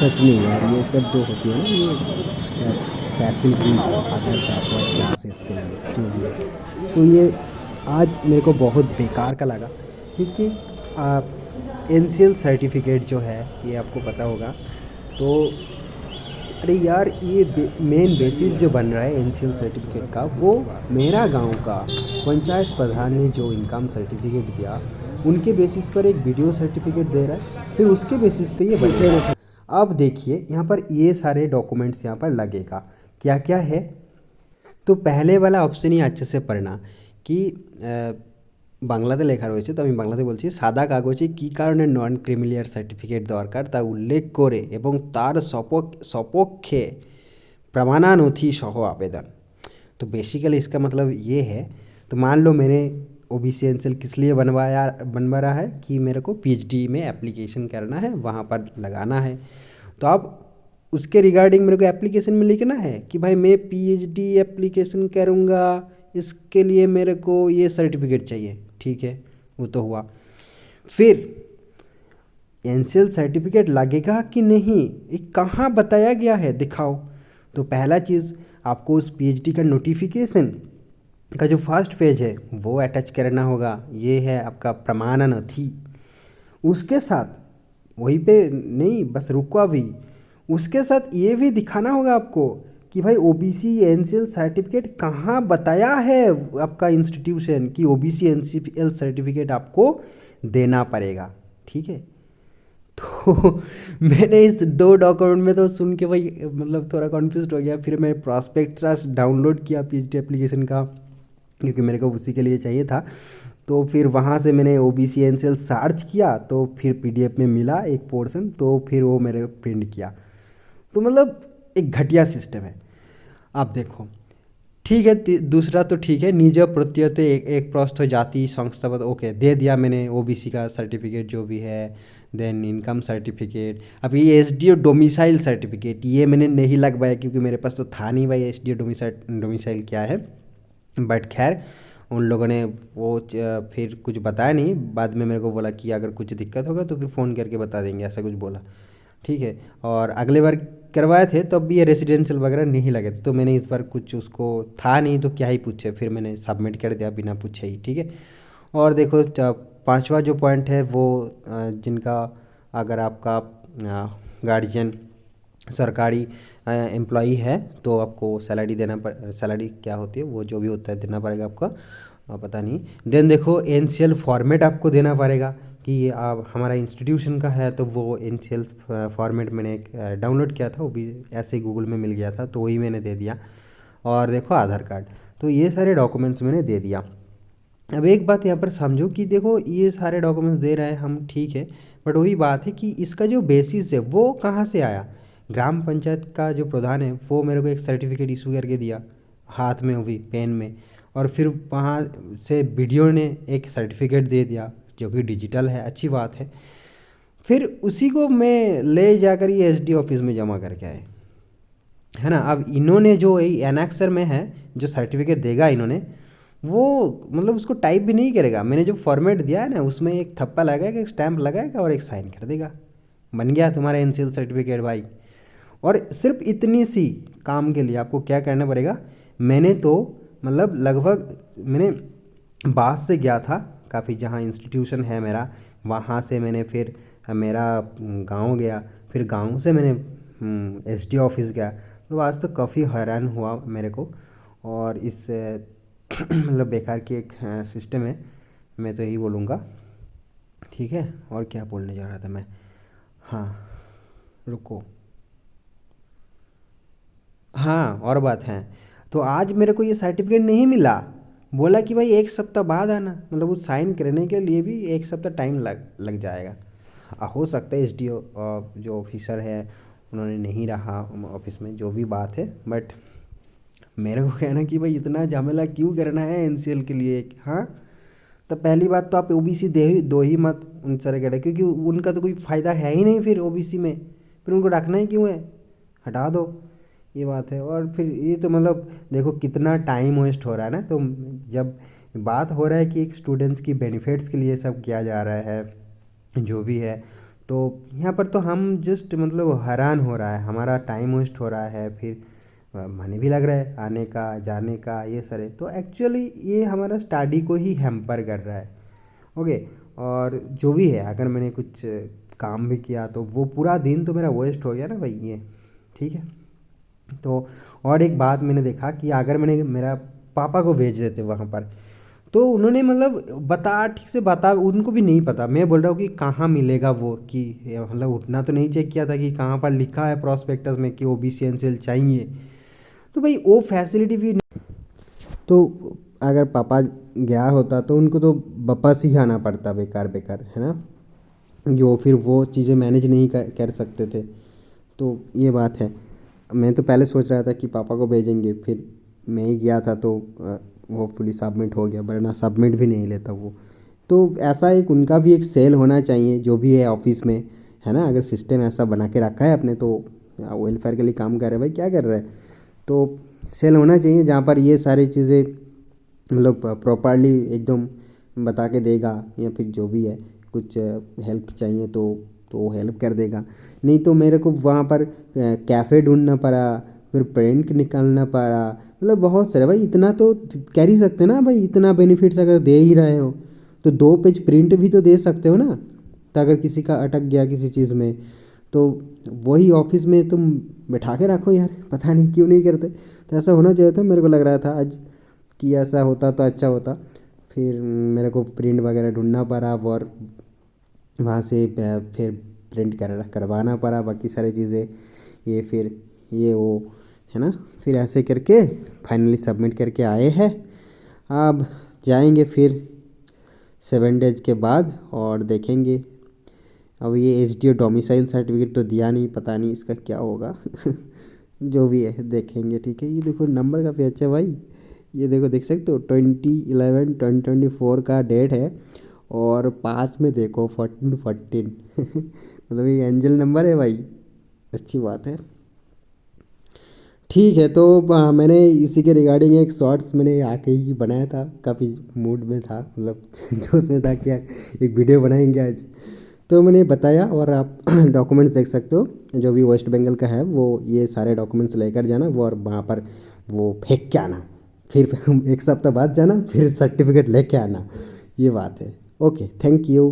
सच में यार ये सब जो होती है ना ये फैसिलिटीज अदर बैकवर्ड क्लासेस के लिए जो भी है, तो ये आज मेरे को बहुत बेकार का लगा। क्योंकि एन सर्टिफिकेट जो है ये आपको पता होगा। तो अरे यार ये मेन बेसिस जो बन रहा है एन सर्टिफिकेट का, वो मेरा गांव का पंचायत प्रधान ने जो इनकम सर्टिफिकेट दिया उनके बेसिस पर एक वीडियो सर्टिफिकेट दे रहा है, फिर उसके बेसिस पे ये बनेगा। अब देखिए यहाँ पर ये सारे डॉक्यूमेंट्स यहाँ पर लगेगा, क्या क्या है। तो पहले वाला ऑप्शन ही अच्छे से पढ़ना कि বাংলাতে লেখা রয়েছে, তো আমি বাংলাতে বলছি। সাদা কাগজে কী কারণে নন ক্রিমিলিয়ার সার্টিফিকেট দরকার তা উল্লেখ করে এবং তার সপক্ষে प्रमाणानथी सह आवेदन। तो बेसिकली इसका मतलब ये है, तो मान लो मैंने O B C N C L किस लिए बनवा रहा है कि मेरे को पीएचडी में एप्लीकेशन करना है, वहाँ पर लगाना है। तो अब उसके रिगार्डिंग मेरे को एप्लीकेशन में लिखना है कि भाई मैं पीएचडी एप्लीकेशन करूँगा, इसके लिए मेरे को ये सर्टिफिकेट चाहिए। ठीक है, वो तो हुआ। फिर एनसीएल सर्टिफिकेट लगेगा कि नहीं, ये कहाँ बताया गया है, दिखाओ। तो पहला चीज़ आपको उस पीएचडी का नोटिफिकेशन का जो फर्स्ट पेज है वो अटैच करना होगा। ये है आपका प्रमाणनथी। उसके साथ वहीं पे नहीं बस रुको अभी, उसके साथ ये भी दिखाना होगा आपको कि भाई ओबीसी एनसीएल सर्टिफिकेट कहाँ बताया है आपका इंस्टीट्यूशन कि ओबीसी एनसीएल सर्टिफिकेट आपको देना पड़ेगा। ठीक है, तो मैंने इस दो डॉक्यूमेंट में तो सुन के भाई मतलब थोड़ा कन्फ्यूज हो गया। फिर मैंने प्रॉस्पेक्टस डाउनलोड किया पीएचडी एप्लीकेशन का, क्योंकि मेरे को उसी के लिए चाहिए था। तो फिर वहाँ से मैंने O B C N C L search किया, तो फिर पीडीएफ में मिला एक पोर्शन, तो फिर वो मेरे प्रिंट किया। तो मतलब एक घटिया सिस्टम है। आप देखो, ठीक है, दूसरा तो ठीक है, निज प्रत्यय एक प्रस्थ जाति संस्थापद, ओके दे दिया मैंने ओबीसी का सर्टिफिकेट जो भी है। देन इनकम सर्टिफिकेट, अब ये S D O domicile certificate ये मैंने नहीं लगवाया क्योंकि मेरे पास तो था नहीं भाई एस डी ओ डोमिसाइल क्या है। बट खैर उन लोगों ने वो फिर कुछ बताया नहीं, बाद में मेरे को बोला कि अगर कुछ दिक्कत होगा तो फिर फ़ोन करके बता देंगे, ऐसा कुछ बोला। ठीक है, और अगले बार करवाए थे तब भी ये रेसिडेंशियल वगैरह नहीं लगे थे, तो मैंने इस बार कुछ उसको था नहीं तो क्या ही पूछे, फिर मैंने सबमिट कर दिया बिना पूछे ही। ठीक है, और देखो पांचवा जो पॉइंट है वो जिनका अगर आपका गार्जियन सरकारी एम्प्लॉई है तो आपको सैलरी सैलरी क्या होती है वो जो भी होता है देना पड़ेगा आपका, पता नहीं। देन देखो एनसीएल फॉर्मेट आपको देना पड़ेगा कि ये आप हमारा इंस्टीट्यूशन का है, तो वो एनसीएल फॉर्मेट मैंने एक डाउनलोड किया था, वो भी ऐसे ही गूगल में मिल गया था तो वही मैंने दे दिया। और देखो आधार कार्ड, तो ये सारे डॉक्यूमेंट्स मैंने दे दिया। अब एक बात यहाँ पर समझो कि देखो ये सारे डॉक्यूमेंट्स दे रहे हैं हम, ठीक है, बट वही बात है कि इसका जो बेसिस है वो कहाँ से आया। ग्राम पंचायत का जो प्रधान है वो मेरे को एक सर्टिफिकेट इशू करके दिया हाथ में, वो भी पेन में, और फिर वहाँ से वीडियो ने एक सर्टिफिकेट दे दिया जो कि डिजिटल है, अच्छी बात है। फिर उसी को मैं ले जाकर ये एसडी ऑफिस में जमा करके आए, है ना। अब इन्होंने जो एनेक्सर में है जो सर्टिफिकेट देगा इन्होंने, वो मतलब उसको टाइप भी नहीं करेगा। मैंने जो फॉर्मेट दिया है ना उसमें एक थप्पा लगाएगा, एक स्टैंप लगाएगा और एक साइन कर देगा, बन गया तुम्हारा एनसीएल सर्टिफिकेट भाई। और सिर्फ इतनी सी काम के लिए आपको क्या करना पड़ेगा, मैंने तो मतलब लगभग मैंने बास से गया था काफ़ी, जहाँ इंस्टीट्यूशन है मेरा वहाँ से मैंने फिर मेरा गांव गया, फिर गांव से मैंने एसडी ऑफिस गया। तो आज तो काफ़ी हैरान हुआ मेरे को, और इस मतलब बेकार की एक सिस्टम है, मैं तो यही बोलूँगा। ठीक है, और क्या बोलने जा रहा था मैं, हाँ रुको, हाँ और बात है। तो आज मेरे को ये सर्टिफिकेट नहीं मिला, बोला कि भाई एक सप्ताह बाद आना, मतलब वो साइन करने के लिए भी एक सप्ताह टाइम लग जाएगा। हो सकता है एसडीओ जो ऑफिसर है उन्होंने नहीं रहा ऑफिस में, जो भी बात है, बट मेरे को कहना कि भाई इतना झमेला क्यों करना है एनसीएल के लिए। हाँ, तो पहली बात तो आप ओबीसी दो ही मत उन सर्टिफिकेट, क्योंकि उनका तो कोई फ़ायदा है ही नहीं फिर ओबीसी में, फिर उनको रखना ही क्यों है, हटा दो, ये बात है। और फिर ये तो मतलब देखो कितना टाइम वेस्ट हो रहा है ना। तो जब बात हो रहा है कि एक स्टूडेंट्स की बेनिफिट्स के लिए सब किया जा रहा है जो भी है, तो यहाँ पर तो हम जस्ट मतलब हैरान हो रहा है, हमारा टाइम वेस्ट हो रहा है, फिर मनी भी लग रहा है आने का जाने का ये सारे, तो एक्चुअली ये हमारा स्टडी को ही हैम्पर कर रहा है। ओके। और जो भी है, अगर मैंने कुछ काम भी किया तो वो पूरा दिन तो मेरा वेस्ट हो गया ना भाई ये। ठीक है। तो और एक बात मैंने देखा कि अगर मैंने मेरा पापा को भेज देते वहाँ पर, तो उन्होंने मतलब बता ठीक से बता, उनको भी नहीं पता। मैं बोल रहा हूँ कि कहाँ मिलेगा वो, कि मतलब उतना तो नहीं चेक किया था कि कहाँ पर लिखा है प्रॉस्पेक्टस में कि ओबीसी एनसीएल चाहिए। तो भाई वो फैसिलिटी भी नहीं। तो अगर पापा गया होता तो उनको तो वापस ही आना पड़ता बेकार बेकार, है ना, जो फिर वो चीज़ें मैनेज नहीं कर सकते थे। तो ये बात है। मैं तो पहले सोच रहा था कि पापा को भेजेंगे, फिर मैं ही गया था तो होपफुली सबमिट हो गया, वरना सबमिट भी नहीं लेता वो। तो ऐसा एक उनका भी एक सेल होना चाहिए जो भी है ऑफिस में, है ना, अगर सिस्टम ऐसा बना के रखा है अपने तो वेलफेयर के लिए काम कर रहे हैं भाई, क्या कर रहे हैं। तो सेल होना चाहिए जहाँ पर ये सारी चीज़ें मतलब प्रॉपरली एकदम बता के देगा, या फिर जो भी है कुछ हेल्प चाहिए तो वो हेल्प कर देगा। नहीं तो मेरे को वहाँ पर कैफ़े ढूंढना पड़ा, फिर प्रिंट निकालना पड़ा, मतलब बहुत सारे भाई। इतना तो कर ही सकते ना भाई, इतना बेनिफिट्स अगर दे ही रहे हो तो 2 पेज प्रिंट भी तो दे सकते हो ना। तो अगर किसी का अटक गया किसी चीज़ में तो वही ऑफिस में तुम बैठा के रखो यार, पता नहीं क्यों नहीं करते। तो ऐसा होना चाहिए था, मेरे को लग रहा था आज कि ऐसा होता तो अच्छा होता। फिर मेरे को प्रिंट वगैरह ढूंढना पड़ा, और वहाँ से फिर प्रिंट करवाना पड़ा बाकी सारी चीज़ें, ये फिर ये वो, है ना। फिर ऐसे करके फाइनली सबमिट करके आए हैं। अब जाएंगे फिर 7 डेज के बाद और देखेंगे। अब ये H D O domicile certificate तो दिया नहीं, पता नहीं इसका क्या होगा। जो भी है देखेंगे। ठीक है, ये देखो नंबर काफ़ी अच्छा भाई। ये देखो, देख सकते हो 20/11/2024 का डेट है, और पास में देखो 1414। मतलब ये एंजल नंबर है भाई, अच्छी बात है। ठीक है, तो मैंने इसी के रिगार्डिंग एक शॉर्ट्स मैंने आके ही बनाया था, काफ़ी मूड में था, मतलब जोश में था कि एक वीडियो बनाएंगे आज। तो मैंने बताया, और आप डॉक्यूमेंट्स देख सकते हो जो भी वेस्ट बंगाल का है वो, ये सारे डॉक्यूमेंट्स लेकर जाना वो, और वहाँ पर वो फेंक के आना। फिर 1 सप्ताह बाद जाना, फिर सर्टिफिकेट लेके आना। ये बात है। Okay, thank you.